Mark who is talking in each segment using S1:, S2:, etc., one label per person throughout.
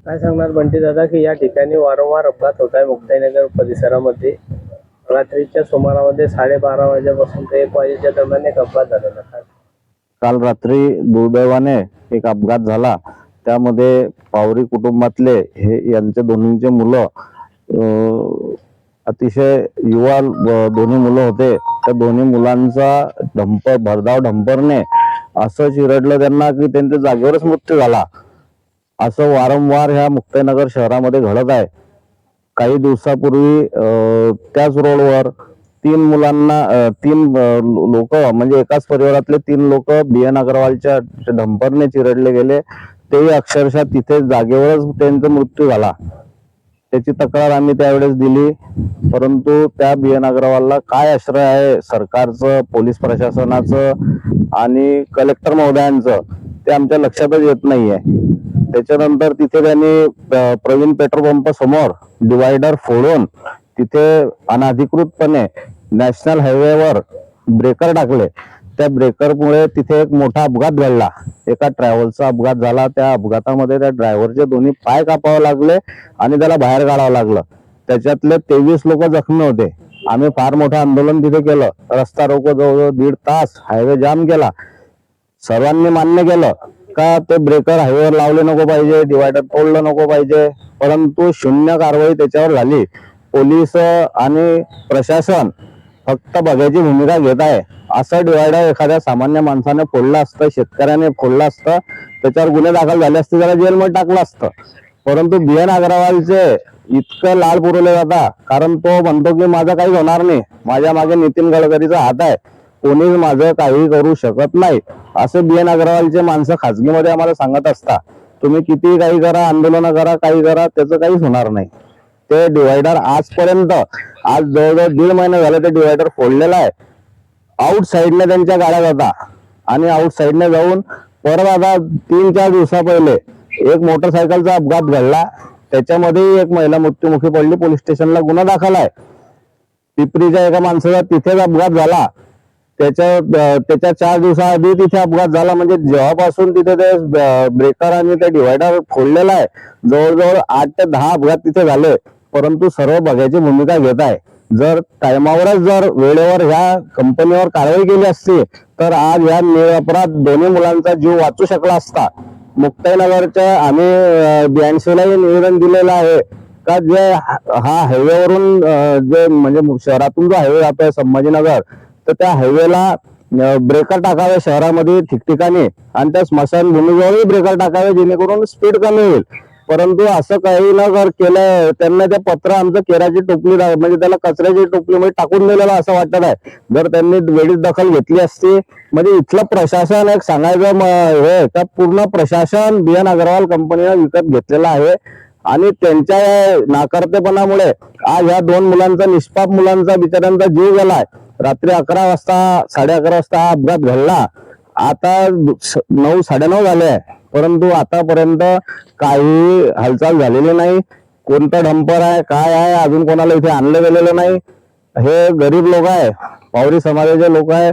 S1: काय सांगणार बंटी दादा की या ठिकाणी वारंवार अपघात होत आहे मुक्ताईनगर परिसरामध्ये. रात्रीच्या सुमारामध्ये 12:30 वाजेपासून ते 1 वाजेच्या दरम्यान एक अपघात झालेला आहे.
S2: काल रात्री दुर्दैवाने एक अपघात झाला. त्यामध्ये पावरी कुटुंबातले यांचे दोन्हींचे मुलं अतिशय युवा दोन्ही मुलं होते. त्या दोन्ही मुलांचा भरधाव डंपरने असं चिरडलं त्यांना की त्यांच्या जागेवरच मृत्यू झाला. असं वारंवार ह्या मुक्ताईनगर शहरामध्ये घडत आहे. काही दिवसापूर्वी त्याच रोडवर तीन लोक म्हणजे एकाच परिवारातले 3 लोक BN अग्रवालच्या डंपरने चिरडले गेले. तेही अक्षरशः तिथे जागेवरच त्यांचा मृत्यू झाला. त्याची तक्रार आम्ही त्यावेळेस दिली, परंतु त्या BN अग्रवालला काय आश्रय आहे सरकारचं, पोलीस प्रशासनाचं आणि कलेक्टर महोदयांचं ते आमच्या लक्षातच येत नाहीये. त्याच्यानंतर तिथे त्यांनी प्रवीण पेट्रोल पंप समोर डिवायडर फोडून तिथे अनधिकृतपणे नॅशनल हायवेवर ब्रेकर टाकले. त्या ब्रेकरमुळे तिथे एक मोठा अपघात घडला. एका ट्रॅव्हलचा अपघात झाला. त्या अपघातामध्ये त्या ड्रायव्हरचे दोन्ही पाय कापावे लागले आणि त्याला बाहेर काढावं लागलं. त्याच्यातले 23 लोक जखमी होते. आम्ही फार मोठं आंदोलन तिथे केलं. रस्ता रोको जवळजवळ 1.5 तास हायवे जाम केला. सर्वांनी मान्य केलं का ते ब्रेकर हायवेवर लावले नको पाहिजे, डिवायडर तोडलं नको पाहिजे, परंतु शून्य कारवाई त्याच्यावर झाली. पोलीस आणि प्रशासन फक्त बघायची भूमिका घेत आहे. असं डिवायडर एखाद्या सामान्य माणसाने फोडलं असतं, शेतकऱ्याने फोडलं असतं, त्याच्यावर गुन्हे दाखल झाले असते, त्याला जेलमध्ये टाकलं असतं. परंतु BN अग्रवालचे इतकं लाल पुरवले जातात, कारण तो म्हणतो की माझं काही होणार नाही, माझ्या मागे नितीन गडकरीचा हात आहे, कोणीच माझं काही करू शकत नाही, असे BN अग्रवालचे माणसं खाजगीमध्ये आम्हाला सांगत असतात. तुम्ही किती काही करा, आंदोलन करा, काही करा, त्याचं काहीच होणार नाही. ते डिवायडर आजपर्यंत आज जवळजवळ 1.5 महिने झाले ते डिवायडर फोडलेला आहे. आउट साईडने त्यांच्या गाड्या जातात आणि आउट साईडने जाऊन परत आता 3-4 दिवसा पहिले एक मोटरसायकलचा अपघात घडला. त्याच्यामध्ये एक महिला मृत्युमुखी पडली. पोलीस स्टेशनला गुन्हा दाखल आहे. पिपरीच्या एका माणसाचा तिथेच अपघात झाला. त्याच्या 4 दिवसाआधी तिथे अपघात झाला. म्हणजे जेव्हापासून तिथे ते ब्रेकर आणि ते डिवायडर फोडलेला आहे, जवळजवळ 8 ते 10 अपघात तिथे झाले. परंतु सर्व बघायची भूमिका घेत आहे. जर टायमावरच जर वेळेवर ह्या कंपनीवर कारवाई केली असती तर आज या निरपराध दोन्ही मुलांचा जीव वाचू शकला असता. मुक्ताईनगरच्या आम्ही 82लाही निवेदन दिलेलं आहे का जे हा हायवेवरून जे म्हणजे शहरातून जो हायवे जातोय संभाजीनगर, तर त्या हायवेला ब्रेकर टाकावे शहरामध्ये ठिकठिकाणी आणि त्या स्मशानभूमीजवळही ब्रेकर टाकावे, जेणेकरून स्पीड कमी होईल. परंतु असं काही न केलं त्यांना ते पत्र आमचं केराची टोपली म्हणजे त्याला कचऱ्याची टोपलीमध्ये टाकून दिलेलं असं वाटत आहे. जर त्यांनी वेळीच दखल घेतली असती, म्हणजे इथलं प्रशासन एक सांगायचं हे तर पूर्ण प्रशासन BN अग्रवाल कंपनीने विकत घेतलेलं आहे आणि त्यांच्या नाकर्तेपणामुळे आज ह्या 2 मुलांचा, निष्पाप मुलांचा, बिचाऱ्यांचा जीव गेलाय. रात्री 11 वाजता 11:30 वाजता हा अपघात घडला. आता 9-9:30 झाले, परंतु आतापर्यंत काही हालचाल झालेली नाही. कोणतं डंपर आहे, काय आहे, अजून कोणाला इथे आणलं गेलेलं नाही. हे गरीब लोक आहे, पावरी समाजाचे लोक आहे,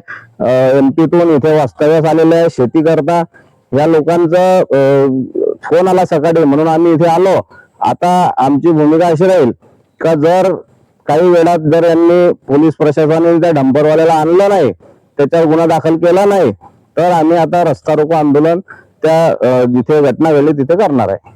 S2: MP तून इथे वास्तव्यास आलेले आहे, शेती करता. या लोकांचं फोन आला सकाळी, म्हणून आम्ही इथे आलो. आता आमची भूमिका अशी राहील का जर काही वेळात जर यांनी पोलीस प्रशासनाने त्या डंपरवाल्याला आणलं नाही, त्याच्यावर गुन्हा दाखल केला नाही, तर आम्ही आता रस्ता रोको आंदोलन त्या जिथे घटना घडली तिथे करणार आहे.